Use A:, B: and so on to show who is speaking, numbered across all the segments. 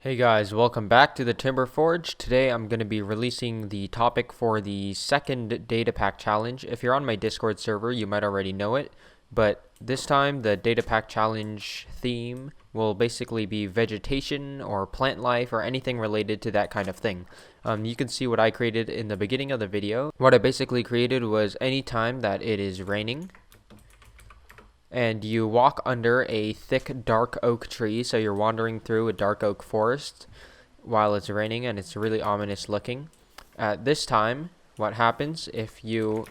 A: Hey guys, welcome back to the Timber Forge. Today I'm going to be releasing the topic for the second data pack challenge. If you're on my Discord server, you might already know it, but this time the data pack challenge theme will basically be vegetation or plant life or anything related to that kind of thing. You can see what I created in the beginning of the video. What I basically created was any time that it is raining and you walk under a thick dark oak tree, so you're wandering through a dark oak forest while it's raining and it's really ominous looking. At this time, what happens if you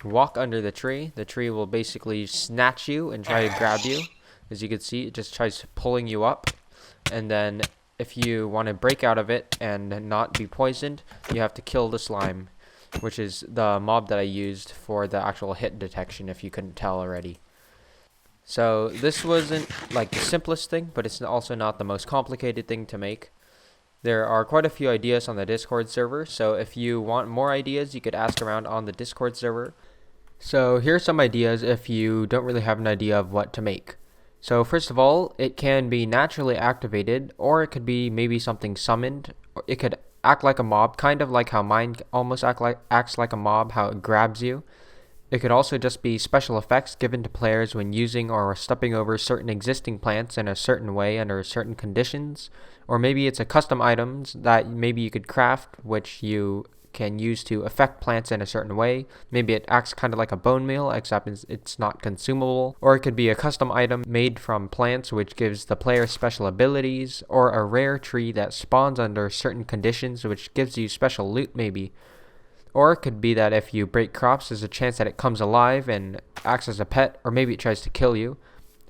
A: walk under the tree will basically snatch you and try to grab you. As you can see, it just tries pulling you up, and then if you want to break out of it and not be poisoned, you have to kill the slime, which is the mob that I used for the actual hit detection, if you couldn't tell already. So this wasn't like the simplest thing, but it's also not the most complicated thing to make. There are quite a few ideas on the Discord server, so if you want more ideas, you could ask around on the Discord server. So here's some ideas if you don't really have an idea of what to make. So first of all, it can be naturally activated, or it could be maybe something summoned. It could act like a mob, kind of like how mine almost acts like a mob, how it grabs you. It could also just be special effects given to players when using or stepping over certain existing plants in a certain way under certain conditions. Or maybe it's a custom items that maybe you could craft, which you can use to affect plants in a certain way. Maybe it acts kind of like a bone meal, except it's not consumable. Or it could be a custom item made from plants which gives the player special abilities, or a rare tree that spawns under certain conditions which gives you special loot maybe. Or it could be that if you break crops, there's a chance that it comes alive and acts as a pet, or maybe it tries to kill you.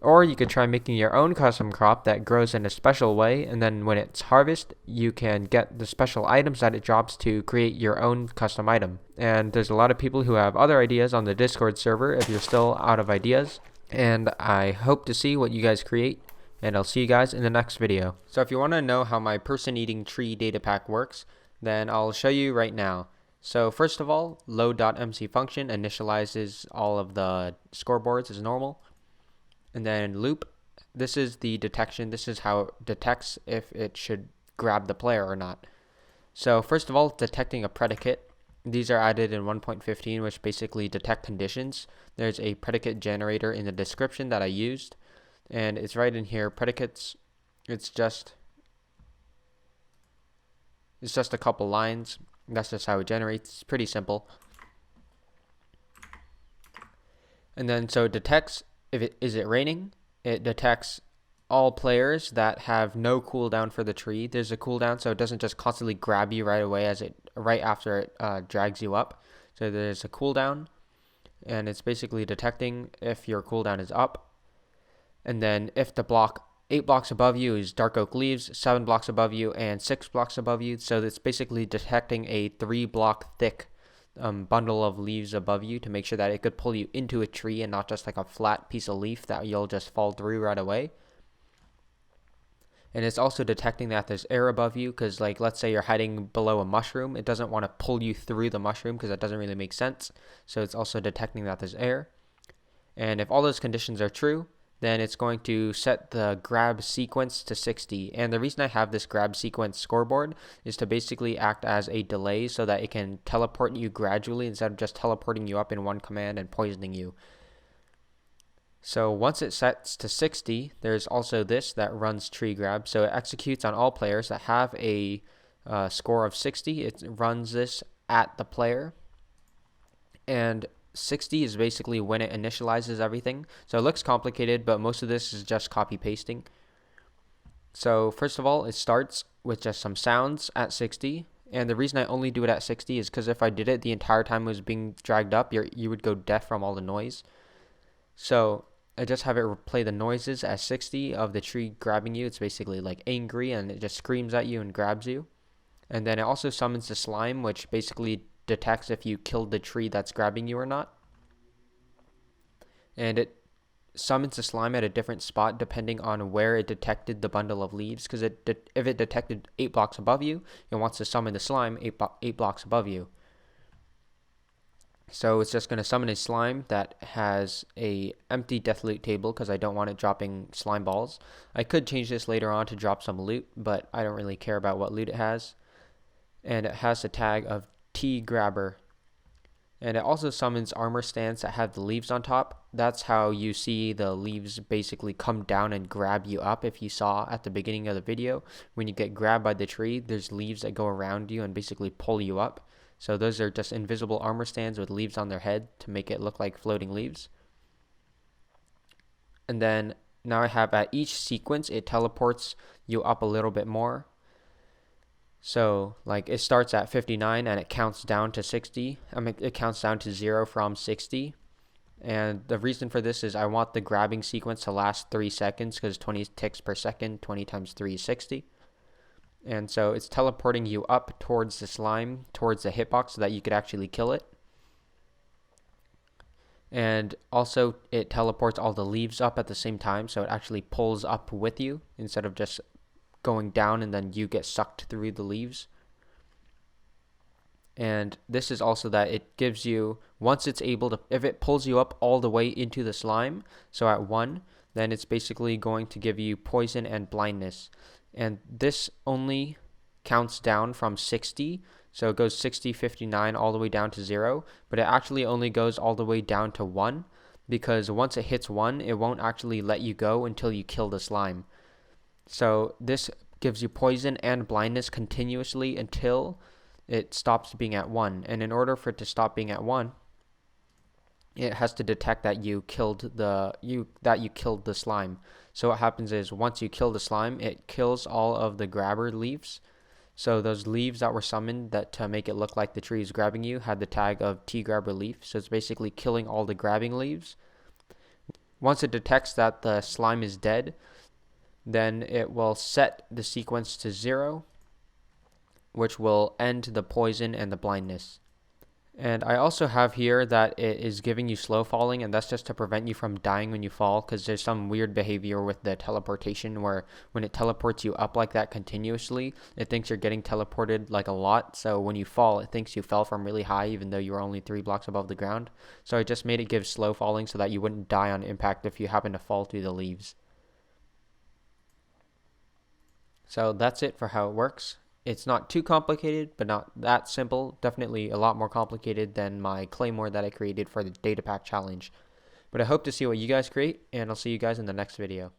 A: Or you could try making your own custom crop that grows in a special way, and then when it's harvested, you can get the special items that it drops to create your own custom item. And there's a lot of people who have other ideas on the Discord server if you're still out of ideas. And I hope to see what you guys create, and I'll see you guys in the next video. So if you want to know how my person-eating tree data pack works, then I'll show you right now. So first of all, load.mc function initializes all of the scoreboards as normal. And then loop, this is the detection. This is how it detects if it should grab the player or not. So first of all, detecting a predicate. These are added in 1.15, which basically detect conditions. There's a predicate generator in the description that I used, and it's right in here. Predicates, it's just a couple lines. That's just how it generates. It's pretty simple. And then so it detects is it raining. It detects all players that have no cooldown for the tree. There's a cooldown, so it doesn't just constantly grab you right away right after it drags you up. So there's a cooldown, and it's basically detecting if your cooldown is up. And then if the block 8 blocks above you is dark oak leaves, 7 blocks above you, and 6 blocks above you. So it's basically detecting a 3 block thick bundle of leaves above you to make sure that it could pull you into a tree and not just like a flat piece of leaf that you'll just fall through right away. And it's also detecting that there's air above you, because like let's say you're hiding below a mushroom, it doesn't want to pull you through the mushroom because that doesn't really make sense. So it's also detecting that there's air. And if all those conditions are true, then it's going to set the grab sequence to 60. And the reason I have this grab sequence scoreboard is to basically act as a delay so that it can teleport you gradually instead of just teleporting you up in one command and poisoning you. So once it sets to 60, there's also this that runs tree grab. So it executes on all players that have a score of 60. It runs this at the player. And 60 is basically when it initializes everything. So it looks complicated, but most of this is just copy pasting. So first of all, it starts with just some sounds at 60. And the reason I only do it at 60 is because if I did it the entire time it was being dragged up, you would go deaf from all the noise. So I just have it play the noises at 60 of the tree grabbing you. It's basically like angry, and it just screams at you and grabs you. And then it also summons the slime, which basically detects if you killed the tree that's grabbing you or not. And it summons the slime at a different spot depending on where it detected the bundle of leaves, because if it detected 8 blocks above you, it wants to summon the slime 8 blocks above you. So it's just going to summon a slime that has a empty death loot table because I don't want it dropping slime balls. I could change this later on to drop some loot, but I don't really care about what loot it has. And it has the tag of T grabber. And it also summons armor stands that have the leaves on top. That's how you see the leaves basically come down and grab you up. If you saw at the beginning of the video, when you get grabbed by the tree, there's leaves that go around you and basically pull you up. So those are just invisible armor stands with leaves on their head to make it look like floating leaves. And then now I have at each sequence, it teleports you up a little bit more. So like it starts at 59 and it counts down to 60. It counts down to 0 from 60. And the reason for this is I want the grabbing sequence to last 3 seconds because 20 ticks per second, 20 times 3 is 60. And so it's teleporting you up towards the slime, towards the hitbox so that you could actually kill it. And also it teleports all the leaves up at the same time, so it actually pulls up with you instead of just going down and then you get sucked through the leaves. And this is also that it gives you, once it's able to, if it pulls you up all the way into the slime, so at 1, then it's basically going to give you poison and blindness. And this only counts down from 60, so it goes 60, 59 all the way down to 0, but it actually only goes all the way down to 1, because once it hits 1, it won't actually let you go until you kill the slime. So this gives you poison and blindness continuously until it stops being at 1. And in order for it to stop being at 1, it has to detect that you killed the slime. So what happens is once you kill the slime, it kills all of the grabber leaves. So those leaves that were summoned that to make it look like the tree is grabbing you had the tag of T grabber leaf. So it's basically killing all the grabbing leaves. Once it detects that the slime is dead, then it will set the sequence to 0, which will end the poison and the blindness. And I also have here that it is giving you slow falling, and that's just to prevent you from dying when you fall, because there's some weird behavior with the teleportation where when it teleports you up like that continuously, it thinks you're getting teleported like a lot. So when you fall, it thinks you fell from really high even though you were only 3 blocks above the ground. So I just made it give slow falling so that you wouldn't die on impact if you happen to fall through the leaves. So that's it for how it works. It's not too complicated, but not that simple. Definitely a lot more complicated than my claymore that I created for the data pack challenge. But I hope to see what you guys create, and I'll see you guys in the next video.